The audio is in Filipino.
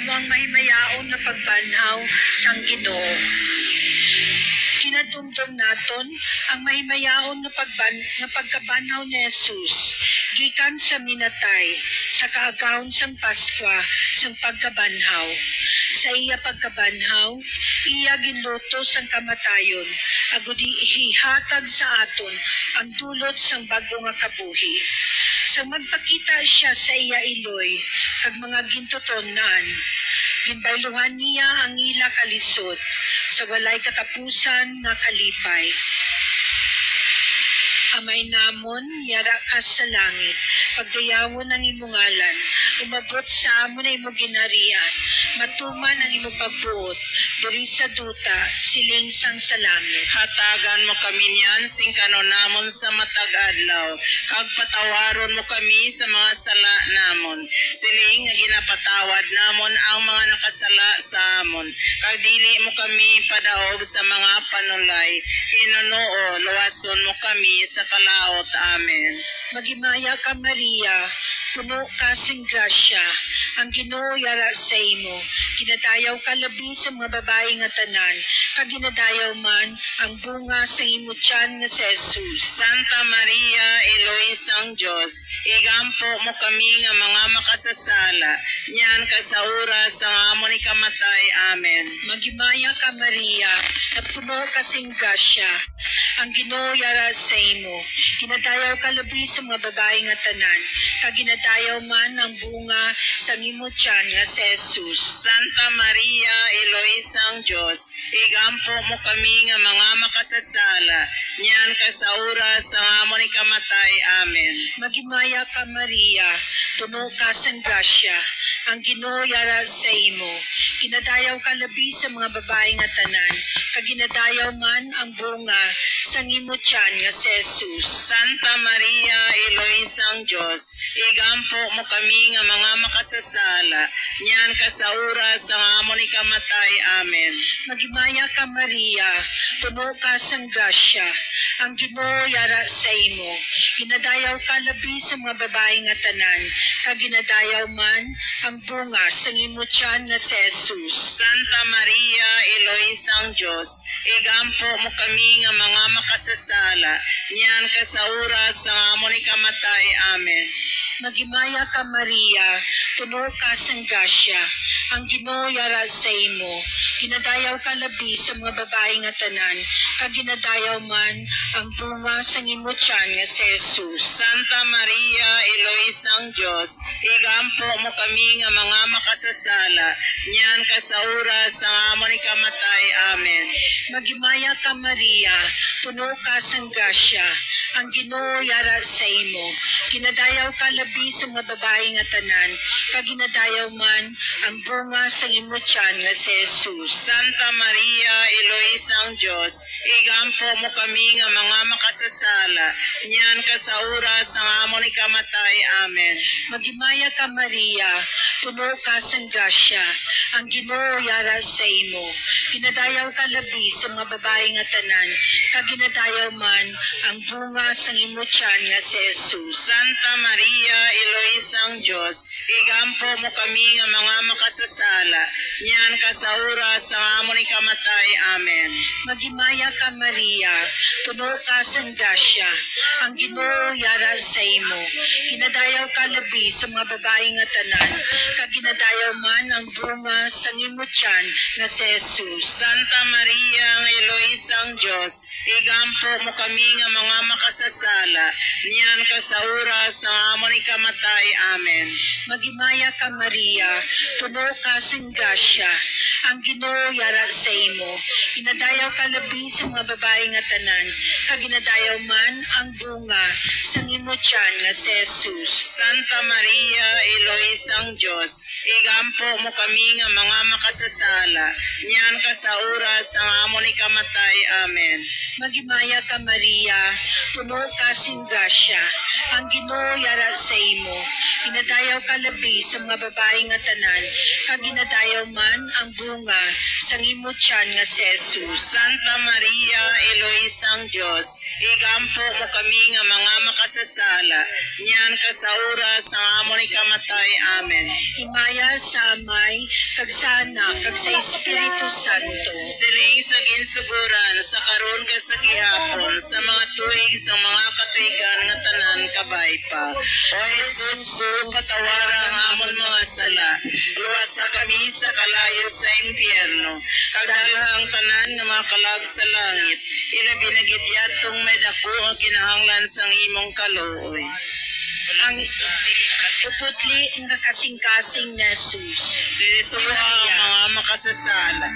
amo ang mahimayaon na pagbanhaw sang Ginoo. Kinadumdum naton ang mahimayaon na pagkabanhaw ni Jesus gikan sa minatay sa kaagahon sang Paskwa sang pagkabanhaw. Sa iya pagkabanhaw, iya ginluto sang kamatayon agud hihatag sa aton ang dulot sang bag-o nga kabuhi. Sa magpakita siya sa iya iloy kag mga gintuton-nan, ginbayluhan niya ang ila kalisod sa walay katapusan nga kalipay. Amay namon, yara ka sa langit, pagdayawon ang imungalan, umabot sa amon na imo ginharian, matuman ang imo pagbuot, diri sa duta, siling sang sa langit. Hatagan mo kami niyan sing kanonamon sa matag adlaw, kag patawaron mo kami sa mga sala namon. Siling nga ginapatawad namon ang mga nakasala sa amon, kag dili mo kami padaog sa mga panulay. Hinunoo, luwason mo kami sa kalaot. Amen. Magimaya ka Maria, puno ka sing grasya, ang Ginoo yara sa imo. Ginadayaw ka labi sa mga babae nga tanan, kag ginadayaw man ang bunga sa imo tiyan nga si Jesus. Santa Maria, Eloy sang Diyos, igampo mo kami nga mga makasasala, niyan ka sa oras sa amon ni kamatay. Amen. Magimaya ka Maria, na puno ka sing grasya, ang Ginoo yara sa imo. Ginadayaw ka labi sa mga babae nga tanan, kag ginadayaw man ang bunga sa imo tiyan nga si Jesus. Santa Maria, Eloy sang Diyos, igampo mo kami nga mga makasasala, niyan ka sa oras sa amon ni kamatay. Amen. Magimaya ka Maria, puno ka sang grasya, ang Ginoo yara sa imo. Ginadayaw ka labi sa mga babae nga tanan, kag ginadayaw man ang bunga sa imo tiyan nga si Jesus. Santa Maria, Eloy sang Diyos, igampo mo kami nga mga makasasala, niyan ka sa oras sa amon ni kamatay. Amen. Magimaya ka Maria, puno ka sang grasya, ang Ginoo yara sa imo. Ginadayaw ka labi sa mga babae nga tanan, kag ginadayaw man ang bunga sa imo tiyan nga si Jesus. Santa Maria, Eloy sang Diyos, igampo mo kami nga mga makasasala, niyan ka sa oras sa amon ni kamatay. Amen. Magimaya ka Maria, puno ka sang grasya, ang Ginoo yara sa imo. Ginadayaw ka labi sa mga babae nga tanan, kag ginadayaw man ang bunga sa imo tiyan nga si Jesus. Santa Maria, Eloy sang Diyos, igampo mo kami nga mga makasasala, niyan ka sa oras sa amon ni kamatay. Amen. Magimaya ka Maria, puno ka sang grasya, ang Ginoo yara sa imo. Ginadayaw ka labi sa mga babae nga tanan, kag ginadayaw man ang bunga sa imo tiyan nga si Jesus. Santa Maria, Eloy sang Diyos, igampo mo kami nga mga makasasala, niyan ka sa oras sa amon ni kamatay. Amen. Magimaya ka Maria, puno ka sang grasya, ang Ginoo yara sa imo. Ginadayaw ka labi sa mga babae nga tanan, kag ginadayaw man ang bunga sa imo tiyan nga si Jesus. Santa Maria, Eloy sang Diyos, igampo mo kami nga mga makasasala, niyan ka sa oras sa amon ni kamatay. Amen. Magimaya ka Maria, puno ka sang grasya, ang Ginoo yara sa imo. Ginadayaw ka labi sa mga babae nga tanan, kag ginadayaw man ang bunga sa imo tiyan nga si Jesus. Santa Maria, Eloy sang Diyos, igampo mo kami nga mga makasasala, niyan ka sa oras sa amon ni kamatay. Amen. Magimaya ka Maria, puno ka sang grasya, ang Ginoo yara sa imo. Ginadayaw ka labi sa mga babae nga tanan, kag ginadayaw man ang bunga sa imo tiyan nga si Jesus. Santa Maria, Eloy sang Diyos, igampo mo kami nga mga makasasala, niyan ka sa oras sa amon ni kamatay. Amen. Magimaya ka Maria, puno ka sing grasya, Ang Ginoo yara sa imo, inadayaw ka labi sa mga babae nga tanan, kag inadayaw man ang bunga sang imo tiyan nga si Jesus. Santa Maria, Eloisang Diyos, igampo mo kami nga mga makasasala, niyan ka sa oras sa amon ikamatay. Amen. Himaya sa Amay, kag sa Anak, kag sa Espiritu Santo. Siling sa ginsuguran, sa karon ka sa gihapon, sa mga tuig, sa mga katuigan nga tanan kabay pa. O Jesus, patawara ang amon mga sala, luwasa kami sa kalayo sa impyerno, kagdalahang tanan nga mga kalag sa langit, ilabi na gidyatong may dako ang kinahanglan sang imong kaluoy. Ang puputli ang kasing-kasing na Jesus. Disuwa ang mga makasasala.